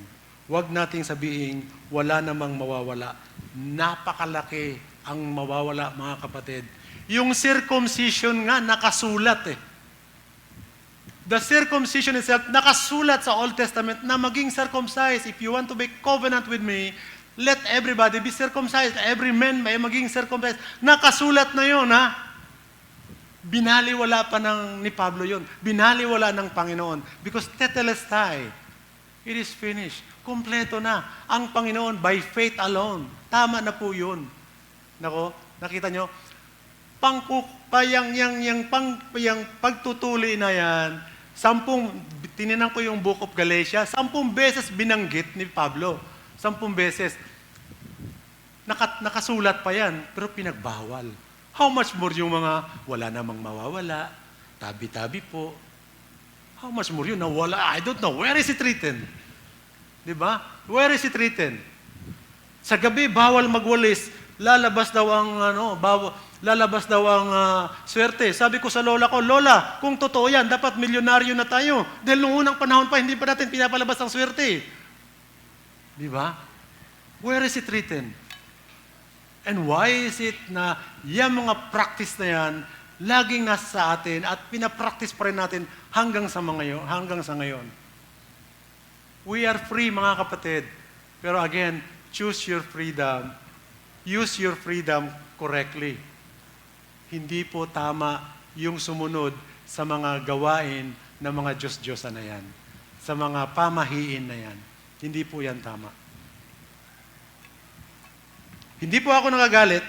Huwag nating sabihin, wala namang mawawala. Napakalaki ang mawawala, mga kapatid. Yung circumcision nga, nakasulat eh. The circumcision itself, nakasulat sa Old Testament na maging circumcised. If you want to make covenant with me, let everybody be circumcised. Every man may maging circumcised. Nakasulat na yun, ha? Binaliwala pa ni Pablo yun. Binaliwala ng Panginoon. Because tetelestai, it is finished. Kompleto na. Ang Panginoon, by faith alone. Tama na po yun. Nako, nakita nyo? Yang pagtutuli na yan, tininan ko yung Book of Galatia, 10 beses binanggit ni Pablo. 10 beses. Nakasulat pa yan, pero pinagbawal. How much more yung mga wala namang mawawala, tabi-tabi po. How much more yun? Nawala. I don't know. Where is it written? Diba? Where is it written? Sa gabi, bawal magwalis. Lalabas daw ang swerte. Sabi ko sa lola ko, Lola, kung totoo yan, dapat milyonaryo na tayo. Dahil nung unang panahon pa, hindi pa natin pinapalabas ang swerte. Diba? Where is it written? And why is it na yung mga practice na yan, laging nasa sa atin at pinapractice pa rin natin hanggang sa ngayon? We are free, mga kapatid. Pero again, choose your freedom. Use your freedom correctly. Hindi po tama yung sumunod sa mga gawain ng mga Diyos-Diyosan na yan. Sa mga pamahiin na yan. Hindi po yan tama. Hindi po ako nagagalit.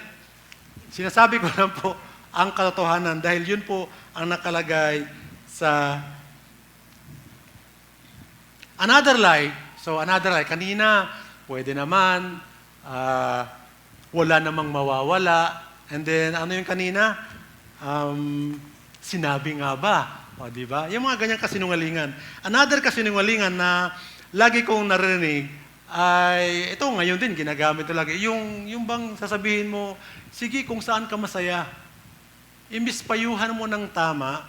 Sinasabi ko lang po ang katotohanan dahil yun po ang nakalagay sa another lie. So another lie. Kanina, pwede naman, wala namang mawawala. And then, ano yung kanina? Sinabi nga ba? O, di ba? Yung mga ganyang kasinungalingan. Another kasinungalingan na lagi kong narinig ay, ito ngayon din, ginagamit talaga. Yung bang sasabihin mo, sige, kung saan ka masaya, imbis payuhan mo ng tama,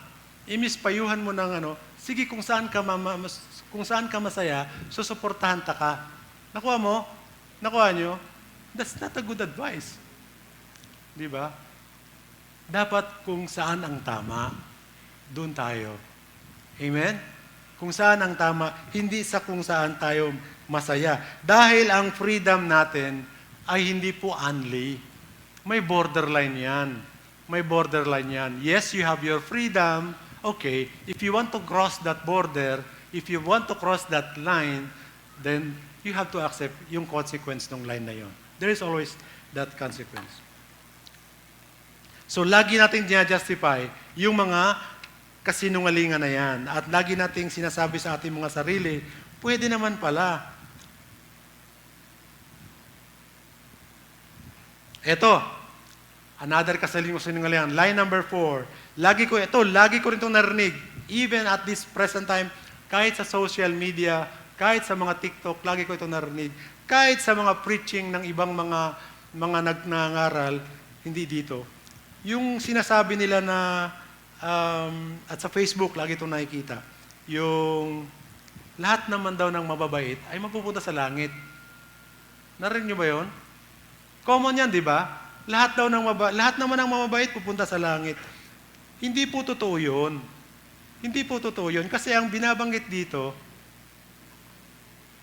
imbis payuhan mo ng sige, kung saan ka masaya, susuportahan ka. Nakuha mo? Nakuha nyo? That's not a good advice. Di ba? Dapat kung saan ang tama, doon tayo. Amen? Kung saan ang tama, hindi sa kung saan tayo masaya. Dahil ang freedom natin ay hindi po unli. May borderline yan. May borderline yan. Yes, you have your freedom. Okay, if you want to cross that border, if you want to cross that line, then you have to accept yung consequence ng line na yon. There is always that consequence. So, lagi natin justify yung mga kasinungalingan na yan. At lagi nating sinasabi sa ating mga sarili, pwede naman pala. Ito, another kasinungalingan. Line number 4. Lagi ko rin itong narinig. Even at this present time, kahit sa social media, kahit sa mga TikTok, lagi ko itong narinig. Kahit sa mga preaching ng ibang mga nagnangaral, hindi dito. Yung sinasabi nila na, at sa Facebook, lagi itong nakikita, yung lahat naman daw ng mababait ay mapupunta sa langit. Narinig nyo ba yun? Common yan, di ba? Lahat naman ng mababait pupunta sa langit. Hindi po totoo yun. Hindi po totoo yun. Kasi ang binabanggit dito,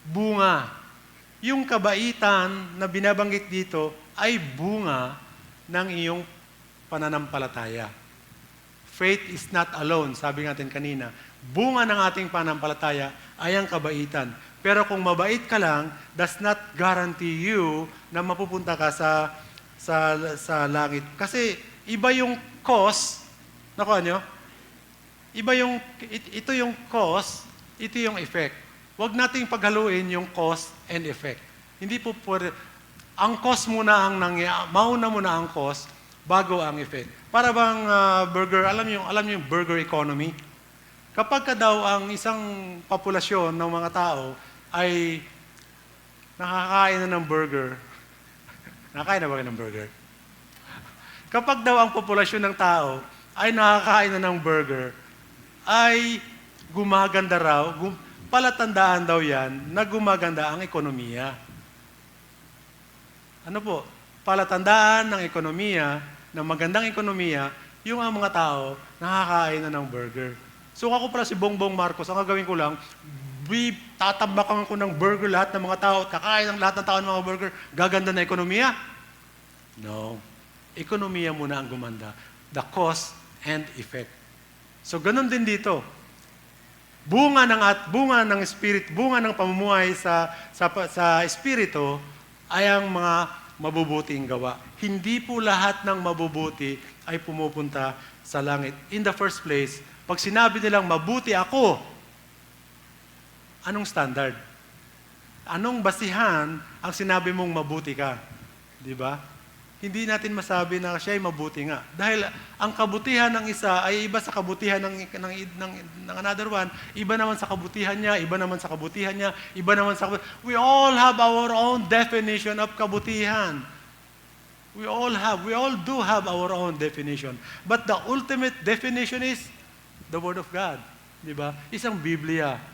bunga. Yung kabaitan na binabanggit dito ay bunga ng iyong pananampalataya. Faith is not alone, sabi natin kanina. Bunga ng ating pananampalataya ay ang kabaitan. Pero kung mabait ka lang, does not guarantee you na mapupunta ka sa langit. Kasi iba yung cause, nakuha nyo? Iba yung, ito yung cause, ito yung effect. Huwag nating paghaluin yung cause and effect. Hindi po pwede, ang cause muna ang mauna muna ang cause bago ang effect. Para bang burger, alam niyo yung burger economy? Kapag ka daw ang isang populasyon ng mga tao ay nakakain na ng burger, nakakain na ba kayo ng burger? Kapag daw ang populasyon ng tao ay nakakain na ng burger, ay gumaganda raw, palatandaan daw yan na gumaganda ang ekonomiya. Ano po? Palatandaan ng ekonomiya, ng magandang ekonomiya, yung ang mga tao nakakain na ng burger. So ako pala si Bongbong Marcos, ang gagawin ko lang, tatambakan ko ng burger lahat ng mga tao, kakain ng lahat ng tao ng mga burger, gaganda na ekonomiya? No. Ekonomiya muna ang gumanda. The cause and effect. So ganun din dito. Bunga ng spirit, bunga ng pamumuhay sa espiritu ay ang mga mabubuting gawa. Hindi po lahat ng mabubuti ay pumupunta sa langit. In the first place, pag sinabi nilang mabuti ako, anong standard? Anong basihan ang sinabi mong mabuti ka? Di ba? Hindi natin masabi na siya ay mabuti nga. Dahil ang kabutihan ng isa ay iba sa kabutihan ng another one, iba naman sa kabutihan niya, iba naman sa kabutihan niya, iba naman sa kabutihan. We all have our own definition of kabutihan. We all do have our own definition. But the ultimate definition is the Word of God. Di ba? Isang Biblia.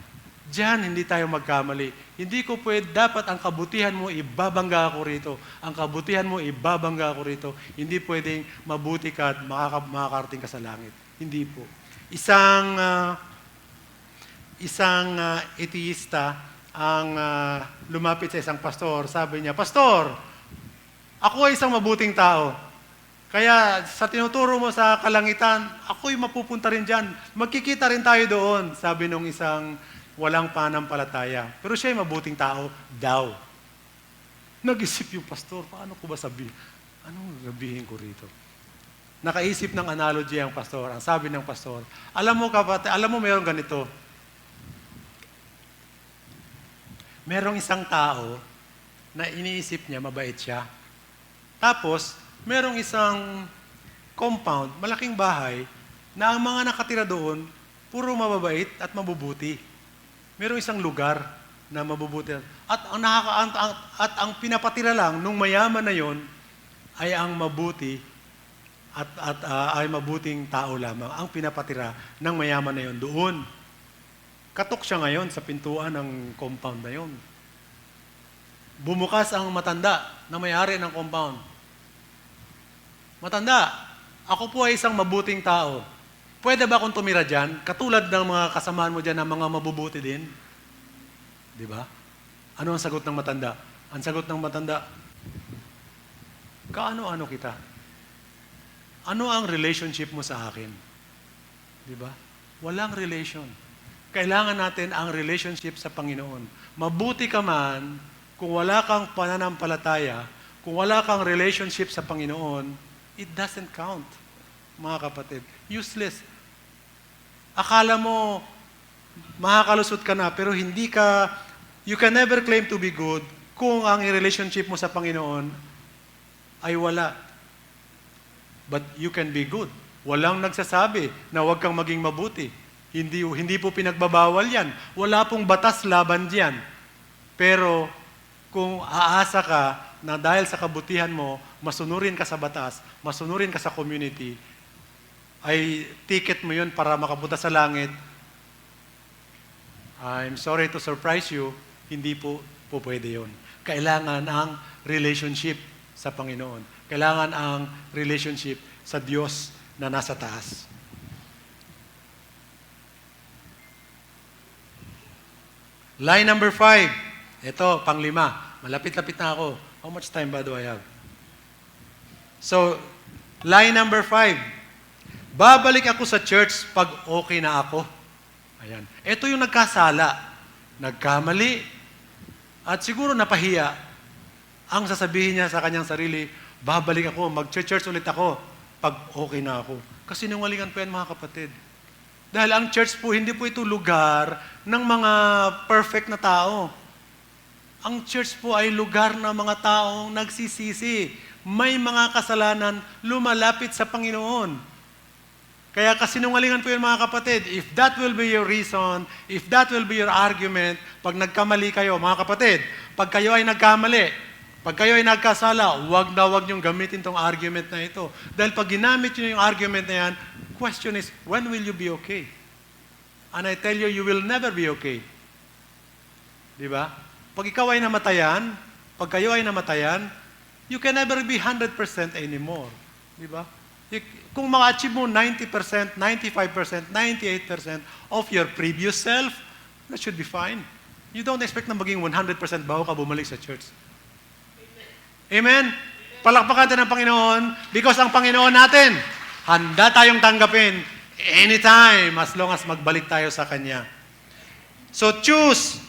Diyan, hindi tayo magkamali. Hindi ko dapat ang kabutihan mo, ibabangga ako rito. Ang kabutihan mo, ibabangga ako rito. Hindi pwedeng mabuti ka at makakarating ka sa langit. Hindi po. Isang atheista ang lumapit sa isang pastor. Sabi niya, Pastor, ako ay isang mabuting tao. Kaya sa tinuturo mo sa kalangitan, ako'y mapupunta rin dyan. Magkikita rin tayo doon, sabi nung isang walang panampalataya. Pero siya ay mabuting tao daw. Nag-isip yung pastor, paano ko ba sabihin? Anong sabihin ko rito? Nakaisip ng analogy ang pastor. Ang sabi ng pastor, alam mo kapatid, alam mo mayroong ganito. Merong isang tao na iniisip niya, mabait siya. Tapos, merong isang compound, malaking bahay, na ang mga nakatira doon, puro mababait at mabubuti. Merong isang lugar na mabubuti. At ang pinapatira lang nung mayaman na yon ay ang mabuti at ay mabuting tao lamang ang pinapatira ng mayaman na yon doon. Katok siya ngayon sa pintuan ng compound na yon. Bumukas ang matanda na may-ari ng compound. Matanda, ako po ay isang mabuting tao. Pwede ba akong tumira dyan? Katulad ng mga kasamaan mo dyan na mga mabubuti din? Di ba? Ano ang sagot ng matanda? Ang sagot ng matanda, kaano-ano kita? Ano ang relationship mo sa akin? Di ba? Walang relation. Kailangan natin ang relationship sa Panginoon. Mabuti ka man, kung wala kang pananampalataya, kung wala kang relationship sa Panginoon, it doesn't count, mga kapatid. Useless. Akala mo, makakalusot ka na, pero you can never claim to be good kung ang relationship mo sa Panginoon ay wala. But you can be good. Walang nagsasabi na huwag kang maging mabuti. Hindi po pinagbabawal yan. Wala pong batas laban diyan. Pero kung aasa ka na dahil sa kabutihan mo, masunurin ka sa batas, masunurin ka sa community, ay ticket mo yun para makapunta sa langit, I'm sorry to surprise you, hindi po pwede yun. Kailangan ang relationship sa Panginoon. Kailangan ang relationship sa Diyos na nasa taas. Line number 5. Ito, panglima. Malapit-lapit na ako. How much time ba do I have? So, line number 5. Babalik ako sa church pag okay na ako. Ayan. Ito yung nagkasala. Nagkamali. At siguro napahiya. Ang sasabihin niya sa kanyang sarili, Babalik ako, mag-church ulit ako pag okay na ako. Kasinungalingan po yan, mga kapatid. Dahil ang church po, hindi po ito lugar ng mga perfect na tao. Ang church po ay lugar ng mga taong nagsisisi. May mga kasalanan, lumalapit sa Panginoon. Kaya kasinungalingan po yun, mga kapatid. If that will be your reason, if that will be your argument, pag nagkamali kayo, mga kapatid, pag kayo ay nagkamali, pag kayo ay nagkasala, wag niyong gamitin tong argument na ito. Dahil pag ginamit niyo yung argument na yan, question is, when will you be okay? And I tell you, you will never be okay. Di ba? Pag ikaw ay namatayan, pag kayo ay namatayan, you can never be 100% anymore. Di ba? Kung ma-achieve mo 90%, 95%, 98% of your previous self, that should be fine. You don't expect na maging 100% bago ka bumalik sa church. Amen? Palakpakan natin ng Panginoon because ang Panginoon natin, handa tayong tanggapin anytime as long as magbalik tayo sa Kanya. So choose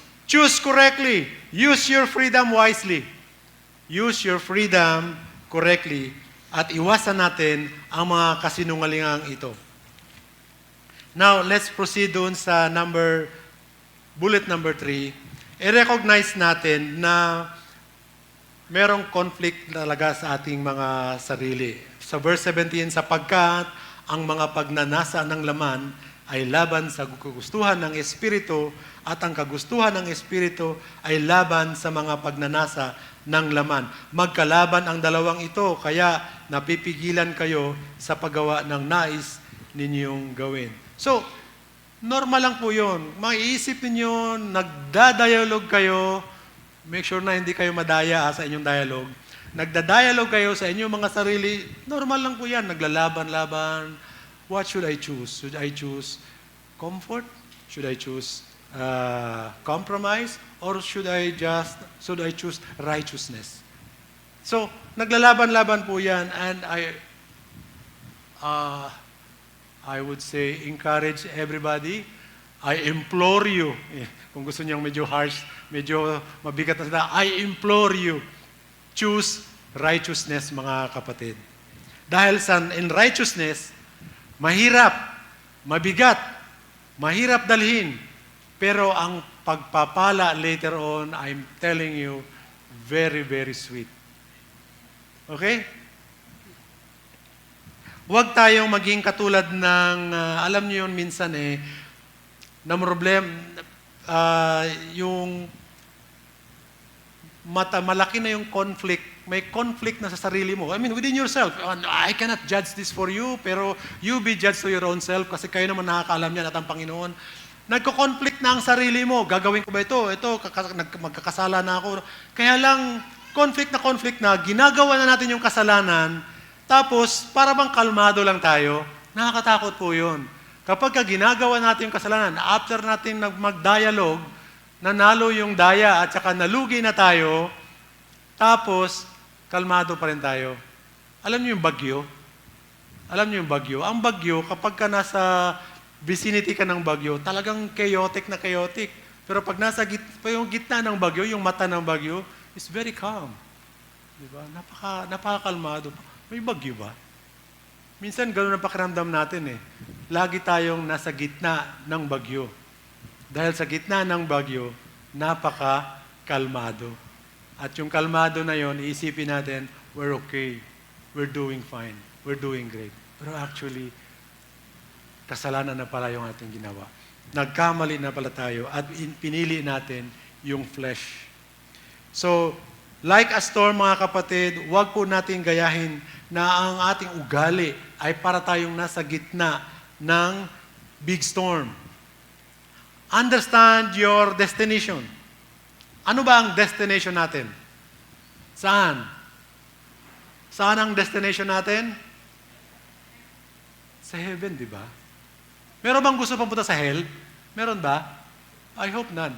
correctly. Use your freedom wisely. Use your freedom correctly at iwasan natin ang mga kasinungalingang ito. Now, let's proceed dun sa bullet number 3. I-recognize natin na merong conflict talaga sa ating mga sarili. Sa verse 17, sapagkat ang mga pagnanasa ng laman ay laban sa kagustuhan ng Espiritu at ang kagustuhan ng Espiritu ay laban sa mga pagnanasa ng laman. Magkalaban ang dalawang ito, kaya napipigilan kayo sa paggawa ng nais ninyong gawin. So, normal lang po yun. Maiisip ninyo, nagdadialog kayo, make sure na hindi kayo madaya sa inyong dialogue. Nagda-dialogue kayo sa inyong mga sarili, normal lang po yan. Naglalaban-laban. What should I choose? Should I choose comfort? Should I choose compromise? Or should I choose righteousness? So, naglalaban-laban po yan. And I would say, encourage everybody. I implore you. Kung gusto niyang medyo harsh, medyo mabigat na sila, I implore you, choose righteousness, mga kapatid. Dahil in righteousness, mahirap, mabigat, mahirap dalhin. Pero ang pagpapala later on, I'm telling you, very, very sweet. Okay? Huwag tayong maging katulad ng, alam niyo yun minsan na yung malaki na yung conflict, may conflict na sa sarili mo. I mean, within yourself. I cannot judge this for you, pero you be judged to your own self kasi kayo naman nakakaalam yan at ang Panginoon. Nagko-conflict na ang sarili mo. Gagawin ko ba ito? Magkakasala na ako. Kaya lang, conflict na, ginagawa na natin yung kasalanan, tapos, para bang kalmado lang tayo, nakakatakot po yun. Kapag ginagawa natin yung kasalanan, after natin mag-dialogue, nanalo yung daya at saka nalugi na tayo, tapos, kalmado pa rin tayo. Alam niyo yung bagyo? Alam niyo yung bagyo? Ang bagyo, kapag ka nasa vicinity ka ng bagyo, talagang chaotic na chaotic. Pero pag nasa yung gitna ng bagyo, yung mata ng bagyo, is very calm. Diba? Napakakalmado. May bagyo ba? Minsan, gano'n ang pakiramdam natin Lagi tayong nasa gitna ng bagyo. Dahil sa gitna ng bagyo, napaka-kalmado. At yung kalmado na yon, iisipin natin, we're okay. We're doing fine. We're doing great. Pero actually, kasalanan na pala yung ating ginawa. Nagkamali na pala tayo at pinili natin yung flesh. So, like a storm, mga kapatid, huwag po natin gayahin na ang ating ugali ay para tayong nasa gitna ng big storm. Understand your destination. Ano ba ang destination natin? Saan? Saan ang destination natin? Sa heaven, di ba? Meron bang gusto pumunta sa hell? Meron ba? I hope none.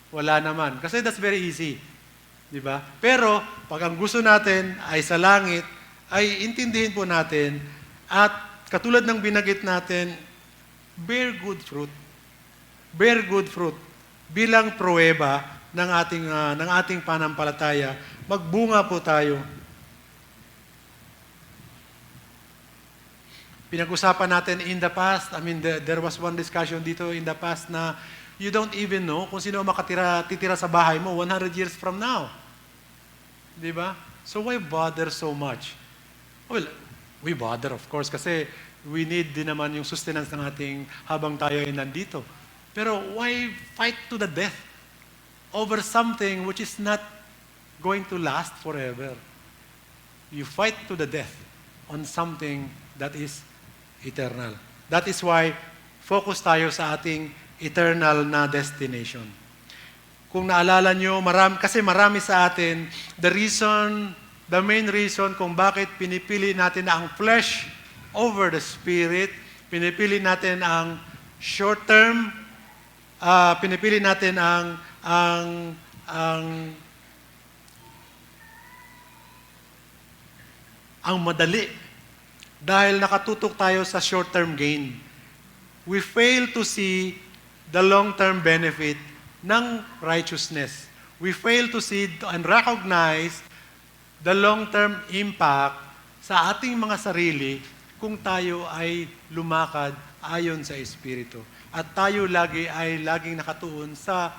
Wala naman. Kasi that's very easy. Di ba? Pero, pag ang gusto natin ay sa langit, ay intindihin po natin at katulad ng binagit natin, bear good fruit. Bear good fruit. Bilang pruweba ng ating panampalataya, magbunga po tayo. Pinag-usapan natin in the past, there was one discussion dito in the past na you don't even know kung sino titira sa bahay mo 100 years from now. Di ba? So why bother so much? Well, we bother of course kasi we need din naman yung sustenance ng ating habang tayo ay nandito. Pero why fight to the death over something which is not going to last forever? You fight to the death on something that is eternal. That is why focus tayo sa ating eternal na destination. Kung naalala nyo, marami sa atin, the main reason kung bakit pinipili natin ang flesh over the spirit, pinipili natin ang short term, pinipili natin ang madali. Dahil nakatutok tayo sa short-term gain. We fail to see the long-term benefit ng righteousness. We fail to see and recognize the long-term impact sa ating mga sarili kung tayo ay lumakad ayon sa Espiritu. At tayo laging nakatuon sa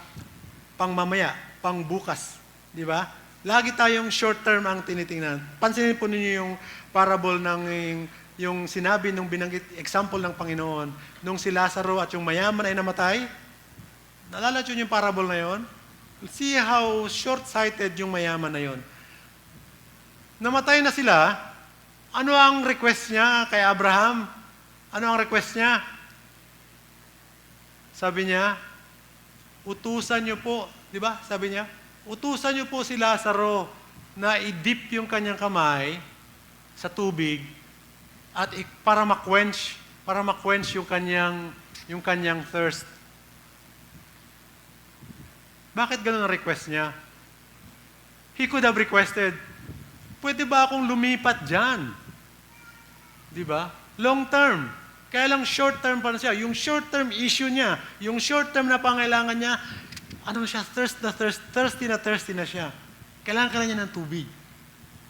pangmamaya, pangbukas. Di ba? Lagi tayong short-term ang tinitingnan. Pansinin po ninyo yung parable yung sinabi nung binanggit, example ng Panginoon, nung si Lazaro at yung mayaman ay namatay. Naalala nyo yung parable na yon? See how short-sighted yung mayaman na yon. Namatay na sila, ano ang request niya kay Abraham? Ano ang request niya? Sabi niya, utusan niyo po, di ba? Sabi niya, utusan niyo po si Lazaro na i-dip yung kanyang kamay sa tubig at para ma-quench yung kanyang thirst. Bakit ganun ang request niya? He could have requested, pwede ba akong lumipat dyan? Di ba? Long term. Kaya lang short term pa na siya. Yung short term issue niya, yung short term na pangailangan niya, thirsty na siya. Kailangan niya ng tubig.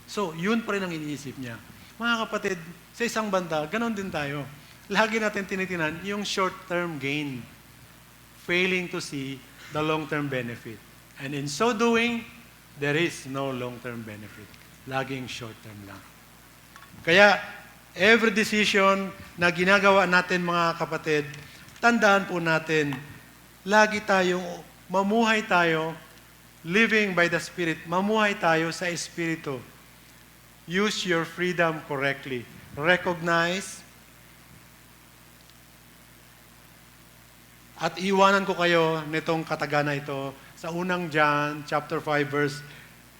So, yun pa rin ang iniisip niya. Mga kapatid, sa isang banda, ganon din tayo. Lagi natin tinitinan yung short-term gain, failing to see the long-term benefit. And in so doing, there is no long-term benefit. Laging short-term lang. Kaya, every decision na ginagawa natin mga kapatid, tandaan po natin, lagi tayong mamuhay tayo, living by the Spirit, mamuhay tayo sa Espiritu. Use your freedom correctly. Recognize at iwanan ko kayo nitong katagana ito sa unang John chapter 5 verse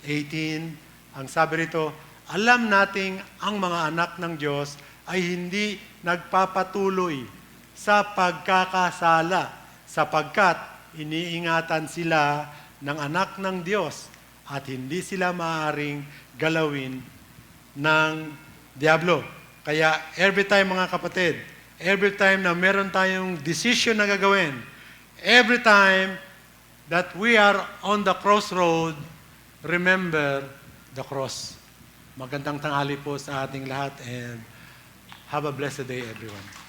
18. Ang sabi rito, alam nating ang mga anak ng Diyos ay hindi nagpapatuloy sa pagkakasala sapagkat iniingatan sila ng anak ng Diyos at hindi sila maaaring galawin ng Diablo. Kaya every time mga kapatid, every time na meron tayong decision na gagawin, every time that we are on the crossroad, remember the cross. Magandang tanghali po sa ating lahat and have a blessed day everyone.